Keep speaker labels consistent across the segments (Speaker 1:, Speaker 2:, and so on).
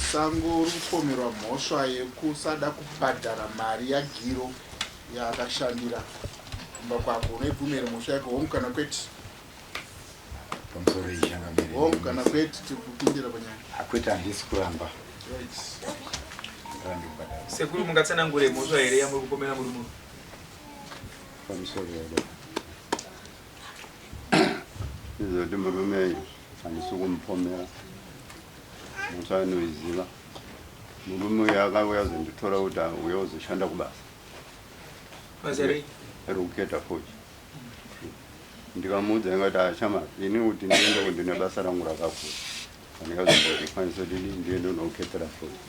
Speaker 1: Musango uri kupomerwa mhosva yekusada kubhadhara mari yagiro yaakashandira. Kumba kwako unoibvumira mhosva yako hongu kana kwete?
Speaker 2: Pamusoro izhangamiri.
Speaker 1: Hongu kana kwete tikupindira panyaya.
Speaker 2: Akwete handisi kuramba.
Speaker 3: Sekuru mungatsanangure mhosva here yamuri kupomera muri muno?
Speaker 2: Pamusoro yado. Izoti murume handisi kumupomera. Mhosva anoiziva. Murume akauya azonditora kuti uya uzoshanda kubasa.
Speaker 3: Basa rei?
Speaker 2: Rokuketa fochi. Ndikamuudza ngati ashama ini kuti ndiende kundine basa rangu rakakura. Ndikazokwanisa kuti ndiende kunoketera fochi.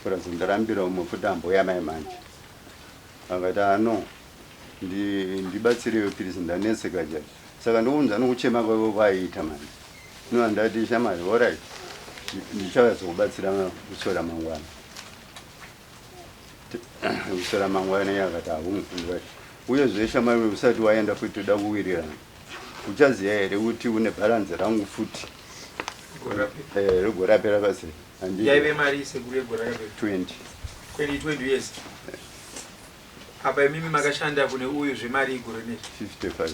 Speaker 2: Kurasa ndarambira umwe futi amboya mai manje. Akati ano ndibatsirewo pirisi ndaneseka chete. Saka ndounza nokuchema kwavo kwaiita manje. Ino andati shamari alright. Ndichazokubatsira kusora mangwana. Kusora mangwana yakati ahumufundira. Uye zveshe mari usati waenda futi toda kuwirirana. Uchaziya here kuti une balance rangu futi. Rigorapera kasi.
Speaker 3: Yaive mari sekuru yegorapera
Speaker 2: 20.
Speaker 3: Kweli 20 years. Apa mimi makashanda kune uyu zvemari igore ne
Speaker 2: 55.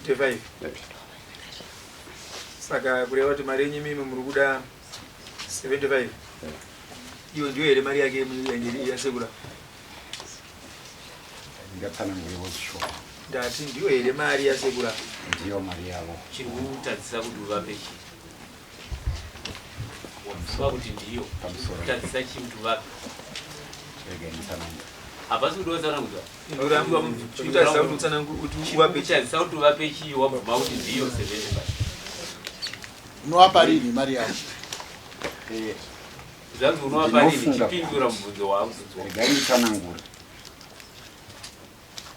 Speaker 3: 55. Saka kureva kuti mari yenyu mimi muri kuda 75. Iyo ndiyo here mari yake yasekura.
Speaker 2: Ngatsanangure wosho.
Speaker 3: Ndati ndiyo here mari yasekura.
Speaker 2: Ndiyo mari yavo.
Speaker 4: Chiri kutadzisa kuti uvape chi. Wamsuwa kuti ndiyo. Kutadzisa chi kuti uvape.
Speaker 2: Rega nditsanangure.
Speaker 4: Hapasi kuti wotsanangura.
Speaker 3: Urambiwa kutadzisa kuti utsanangure kuti uvape chi.
Speaker 4: Kutadzisa kuti uvape chi wabvuma kuti ndiyo 75.
Speaker 1: Unovapa rini mari yavo?
Speaker 4: Zvanzi unovapa rini chipindura mubvunzo waakuzodzoka.
Speaker 2: Rega nditsanangure.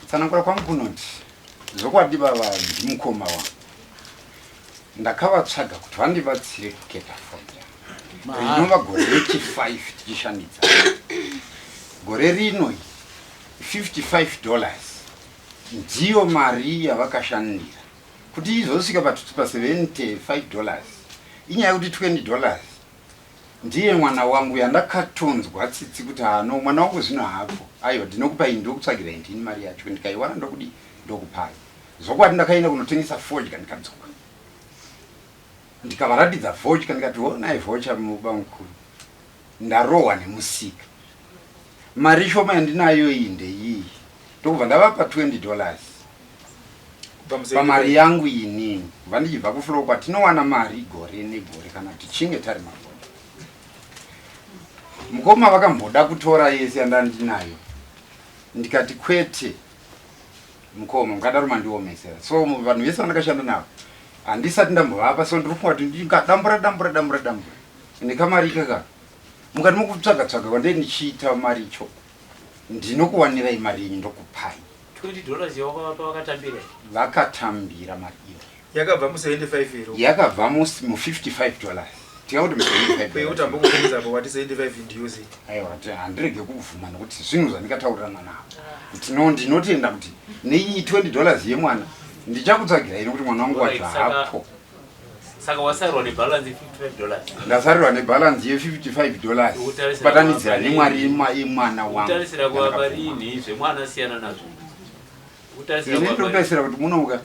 Speaker 2: Tsanangura kwangu kunoti zvokwadi baba ndimukoma wangu. Ndakavatsvaga kuti vandibatsire kuketa fondi. Inova gore rechi5 tichishandidza. Gore rino $55 ndiyo mari yavakashandira. Kuti izosvika pa$75 inyaya yekuti $20 ndiye mwana wangu yandakatonzwa tsitsi kuti hano mwana wangu zvino hapo aiwa ndinokupai ndokutsvagira ndini mari yacho ndikaiwana ndokudi ndokupai zvokwadi ndakaenda kunotengesa vodka ndikadzoka ndikavaratidza vodka ndikati onai voucher muba mukuru ndarohwa nemusika mari shoma yandinayo iyi ndeiyi ndokubva ndavapa $20 pamari yangu inini kubva ndichibva kuflopa tinowana mari gore negore kana tichinge tari mabonda. Mukoma vakamboda kutora yese yandandinayo ndikati kwete mukoma mukadaro ndiomesera. So vanhu vese vandakashanda navo handisati ndambovapa, so ndiri kufunga kuti ndingadambura nekamari kaka mukati mokutsvaga kwandei ndichiita mari icho ndinokuwanirai mari yenyu ndokupai.
Speaker 4: $20 yawakavapa vakatambira?
Speaker 2: Vakatambira mari iyo.
Speaker 3: Yakabva mu75 here.
Speaker 2: Yakabva mu$55. Tikakuti
Speaker 3: mu75. Utambokukomeza apa wati 75 ndiyozi.
Speaker 2: Aiwa, handirege kuvhuma nokuti zvinhu zvandikataurirana navo. Kuti ndinotenda kuti nei $20 yemwana ndichakutsvagirai nokuti mwana wangu wadzvapo.
Speaker 4: Saka wasarirwa nebalance $55.
Speaker 2: Ndasarirwa nebalance ye$55 kupatanidzira nemwari yemwana wangu.
Speaker 4: Utarisira kuvapa rini zvemwana siyana nazvo.
Speaker 2: Ini ndopesera kuti munouka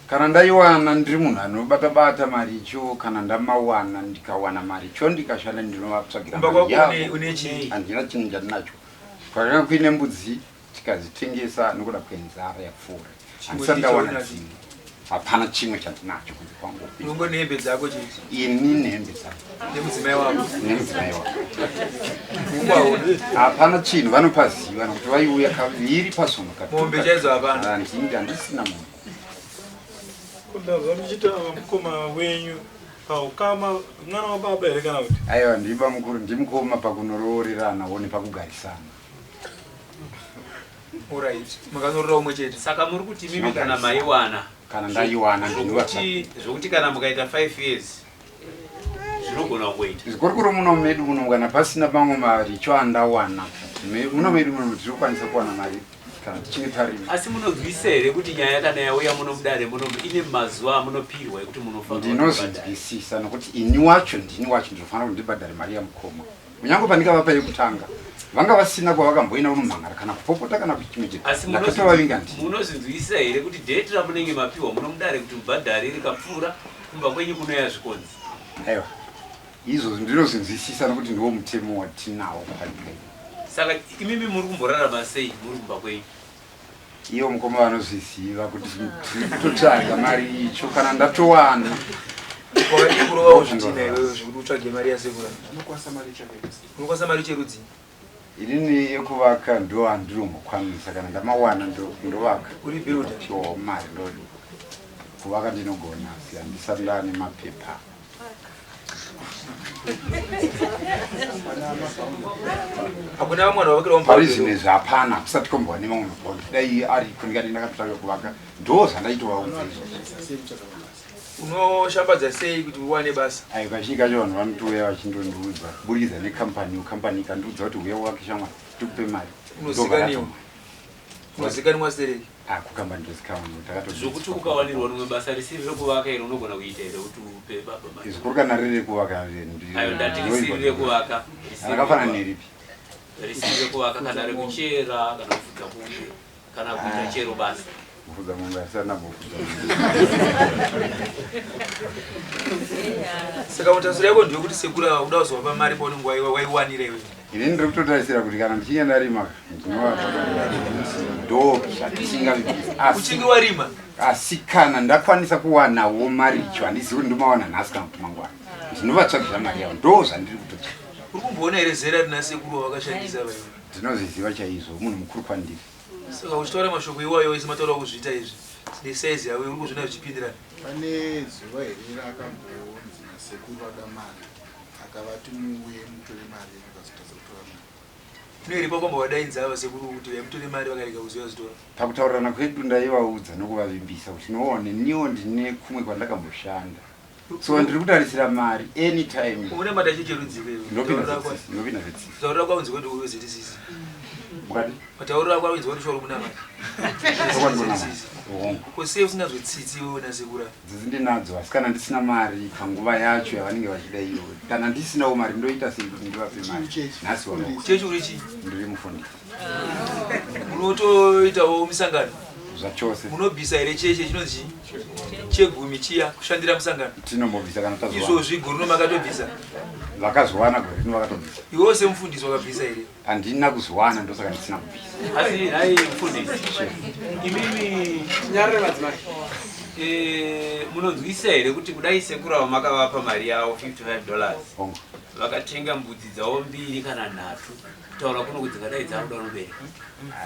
Speaker 2: kana ndaiwana ndiri munhu anobata mari icho, kana ndamawana ndikawana mari icho ndikashanda ndinovatsvagira mari yavo. Handina chinhu chandinacho. Kwakanga kuine mbudzi tikazitengesa nokuda kwenzara yapfuura. Handisati ndawana chimwe. Hapana chimwe chandinacho kunze kwangu.
Speaker 3: Unongo nehembe dzako chete?
Speaker 2: Ini nehembe dzangu.
Speaker 3: Nemudzimai wako?
Speaker 2: Nemudzimai wako. Hapana chinhu vanopaziva nokuti vaiuya kaviri pazuva.
Speaker 3: Mombe chaidzo hapana?
Speaker 2: Handisina munhu.
Speaker 5: Kundabva muchita mukoma wenyu paukama mwana wababa here kana kuti?
Speaker 2: Aiwa, ndiba mukuru ndimukoma pakunoroorerana one pakugarisana.
Speaker 3: Alright. Mukanorora umwe chete.
Speaker 4: Saka muri kuti mimi kana maiwana?
Speaker 2: Kana ndaiwana ndinovatsvagira.
Speaker 4: Zvokuti kana mukaita 5 years zvinogona kungoita.
Speaker 2: Zvikurukuru muno medu muno kana pasina mamwe mari icho andawana. Muno medu muno tinokwanisa kuwana mari kana tichinge tarima.
Speaker 4: Asi munonzwisa here kuti nyaya kana yauya muno mudare muno ine mazuva munopirwa ekuti munofanira
Speaker 2: ndinozvinzwisisa nokuti ini wacho ndinofanira kuti ndibhadhare mari yamukoma kunyange pandikavapa yekutanga vanga vasina kwavakamboina unomhangara kana kupopota kana kuchimwe chete
Speaker 4: asi
Speaker 2: ndakatovavinga ndii
Speaker 4: munozinzwisisa here kuti dheti ramunenge mapiwa munomudare kuti mubhadhari rikapfuura kumba kwenyu kunoya zvikonzi
Speaker 2: aiwa izvozvo ndinozinzwisisa nokuti ndiwo mutemo watinawo panyika
Speaker 4: saka imimi muri kumborarama sei muri kumba kwenyu
Speaker 2: iwo mukoma vanozviziva kuti totsvaga mari icho kana ndatowana
Speaker 3: wakati kurova kuzvitina iwewe zvekuti utsvage mari yasekura unokwasa mari cherudzi
Speaker 2: inini yekuvaka ndo handirombokwanisa kana ndamawana ndovaka
Speaker 3: uri builder
Speaker 2: mari ndodi kuvaka ndinogona asi handisati ndane mapepa
Speaker 3: hakuna vamwana vavakira
Speaker 2: parizinezvi hapana kusati kombova nemamwe mabhondi dai ari kundikati ndakatotanga kuvaka ndo zvandaitovaudza
Speaker 3: unoshambadza sei kuti uwane basa
Speaker 2: ai kazhinji kacho vanhu vanotouya vachindondiudza kuburikidza nekambani ikandiudza kuti uya uvake shamwari tikupe mari
Speaker 3: unozikanwa sereki
Speaker 2: kukambani ndozikama
Speaker 4: zvokuti ukawanirwa rimwe basa risiri rekuvaka iro unogona kuita here kuti upe baba
Speaker 2: izikuru kana riri rekuvaka
Speaker 4: ayo ndati risiri rekuvaka
Speaker 2: rakafanana neripi
Speaker 4: risiri rekuvaka kana rekuchera kana kufudza kumwe kana kuita chero basa
Speaker 2: kufudza mumba yasana bofudza
Speaker 3: saka mutasiro yako ndiyo kuti sekura uda kuzovapa mari paunenge waiwanira iwe
Speaker 2: ini ndiri kutotarisira kuti kana ndichinge ndarima ndo
Speaker 3: uchinge warima
Speaker 2: asi kana ndakwanisa kuwanawo mari icho handizivi kuti ndomawana nhasi kana kuti mangwana ndinovatsvagira mari yavo ndo zvandiri kutoita
Speaker 3: uri kumboona here zera rina sekuru wavakashandisa vaiwe
Speaker 2: ndinozviziva chaizvo munhu mukuru kwandiri
Speaker 3: saka uchitaura mashoko iwayo wese mataura kuzviita izvi nesaizi yawe uri kuzvina zvichipindirana
Speaker 1: pane zuva here akambonzi nasekuru vada mari akavati muuye mutore mari vakazotadza kutora mari
Speaker 3: noiri pakwamba wadainza vasekuru kuti vaimutore mari vakarega kuziva zitora
Speaker 2: pakutaurirana kwedu ndaivaudza nokuvavimbisa kuti noone niwo ndine kumwe kwandakamboshanda so ndiri kutarisira mari anytime
Speaker 3: une madachi cherudziko
Speaker 2: ndinopinda zvetsisi
Speaker 3: taurira kwaunzi kwedu uwezetisisi
Speaker 2: mukati
Speaker 3: mataurira kwaunzi kuti shori kuna mari kosei usingazvetsitsi iwe nasekura
Speaker 2: dzidzi ndinadzo asi kana ndisina mari panguva yacho yavanenge vachida iyo kana ndisinawo mari ndoita sei kuti ndivape mari nhasi
Speaker 3: chechi uri chii
Speaker 2: ndiri mufundisi
Speaker 3: unotoitawo misangano
Speaker 2: zvachose
Speaker 3: munobvisa here cheche chinonzi chegumi chiya kushandira musangano
Speaker 2: tinombobvisa kana tazowana
Speaker 3: izvozvi guru nomakatobvisa
Speaker 2: vakazowana gore rino vakatobvisa
Speaker 3: iwewo semufundisi wakabvisa here
Speaker 2: handina kuzowana ndosaka ndisina kubvisa
Speaker 4: asi hai mufundisi imimi nyarire madzimai munonzwisa here kuti kudai sekura vamakavapa mari yavo $55 vakatenga mbudzi dzavo 2 kana 3 kutaura kuno kuti dzakadai dzakuda unobereka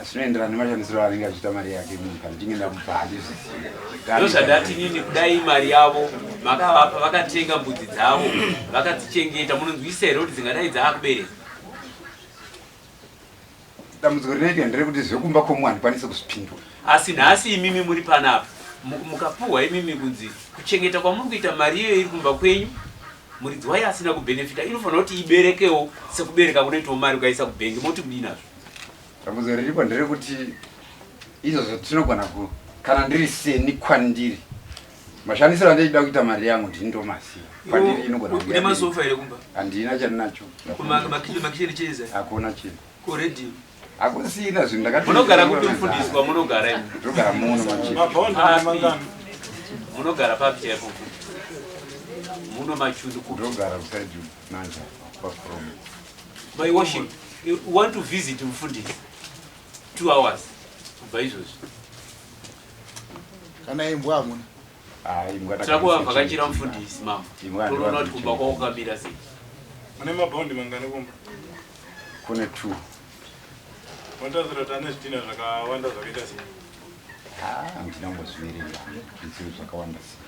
Speaker 2: zvinoenderana nemashandisiro anenge achiita mari yake munhu kana ndinge ndamupa handizvizivi
Speaker 4: ndozvandati nini kudai mari yavo makavapa vakatenga mbudzi dzavo vakadzichengeta munonzwisa here kuti dzingadai dzaakubereka
Speaker 2: dambudziko rinoita nderekuti zvekumba kwomunhu handikwanisi kuzvipindura
Speaker 4: asi nhasi imimi muri panapa mukapuhwa imimi kunzi kuchengeta kwamuri kuita mari iyo iri kumba kwenyu muridzi wayo asina kubhenefita inofanira kuti iberekewo sekubereka kunoitawo mari ukaisa kubhengi moti kudii nazvo
Speaker 2: dambudziko riripo nderekuti izvozvo tinogona kana ndiri seni kwandiri mashandisiro andaida kuita mari yangu ndindomasiva kwandiri inogona
Speaker 3: masofa here kumba
Speaker 2: handina chaninacho
Speaker 3: makicheni cheza
Speaker 2: hakuna chinhu
Speaker 3: kuredio
Speaker 2: hakusina zvinhu ndakati
Speaker 4: munogara kuti mufundiswa munogara imi
Speaker 2: ndogara muno
Speaker 4: munogara papi chaipo muno machundu
Speaker 2: ndogara kusaidi nanja kwafrom
Speaker 4: my worship you want to visit mufundisi 2 hours kubva izvozvi
Speaker 1: kana imbwa hamuna
Speaker 4: tirakuwavhakachira mufundisi mama tonoona kuti kumba kwako kamira sei
Speaker 5: mune mabhondi mangani kumba
Speaker 2: kune 2
Speaker 5: wandazira kuti ane zvidhina zvakawanda zvakaita sei
Speaker 2: handinambozvimirira zvidzivi zvakawanda sei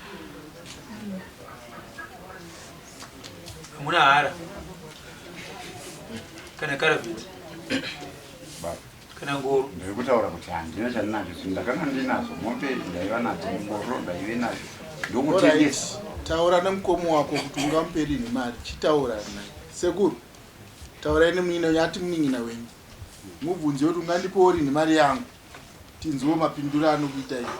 Speaker 3: hamuna hara kana karavheti kana ngoro
Speaker 2: ndiri kutaura kuti handina chandinacho zvinhu ndakanga ndinazo mope ndaiva nadzo ngoro ndaive nazvo ndokutengesa
Speaker 1: taura nemukomo wako kuti ungamupe rini mari chitaura naye sekuru taurai nemunyina yati munyina wenyu mubvunze kuti ungandipewo rini mari yangu tinziwo mapinduro anokuita iyo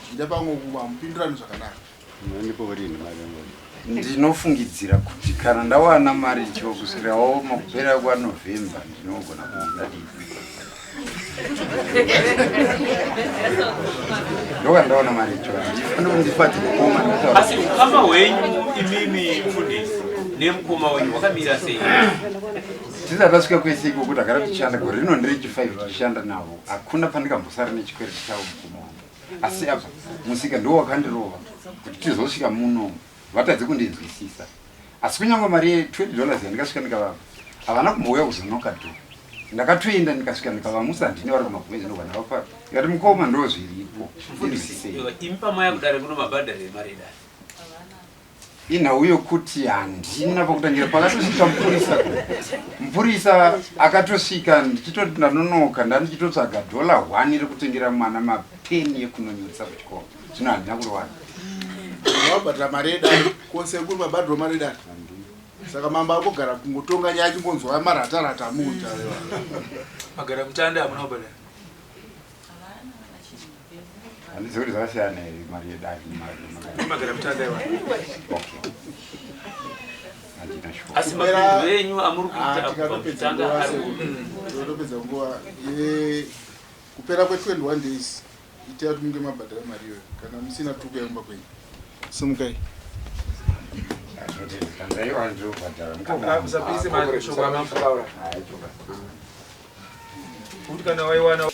Speaker 1: zvida pamwe kuva mupindurano zvakanaka
Speaker 2: ungandipewo rini mari yangu ndinofungidzira kuti kana ndawana mari cho kusvirawo makupera kwaNovember ndinogona kudadidza. Ndoka ndaona mari cho ndifana kundifadza kukoma ndikutaura.
Speaker 4: Asi ukama hwenyu imimi mfundisi nemukoma wenyu wakamira sei?
Speaker 2: Tisakasvika kwese iko kuti agara tichishanda gore rino ndiri 5 tichishanda navo hakuna pandikambosara nechikwereti chavo mukoma wangu. Asi apa musika ndo wakandirova kuti tizosvika muno vatadzi kundinzwisisa. Asi kunyange mari $20 yandikasvika ndikavapa havana kumbouya kuzonoka dho. Ndakatoenda ndikasvika ndikavamusa ndine vari kumabvezi ndogana vapa ikati mukoma ndo zviripo.
Speaker 4: Impa maya kudare kuno mabhadhari mari dare.
Speaker 2: Inhauyo kuti handina pakutangira pakatosvika mupurisa akatosvika ndichitoti ndanonoka ndandichitotsvaga $1 iri kutengera mwana mapeni ekunonyotsa kuchikoro. Zvino handina kurwana.
Speaker 1: Wabhadhara mari yedare kwose kuri mabhadharo mari yedare. Saka mamba akogara kungotonga nyaya chimbonzwa maratarata muta.
Speaker 3: Magara mutanda hamuna kubhadhara.
Speaker 2: Handizivi kuti zvakasiyana here mari yedare
Speaker 3: Magara mutanda iwa.
Speaker 4: Asi mabhadharo enyu amuri kuita
Speaker 1: tikatopedza nguva kupera kwe21 days itea kuti munge mabhadhara mari iyoyo kana musina tuku yaumba kwenyu. Simukai.
Speaker 3: Musapise mashoko amamutaura. Kuti kana waiwana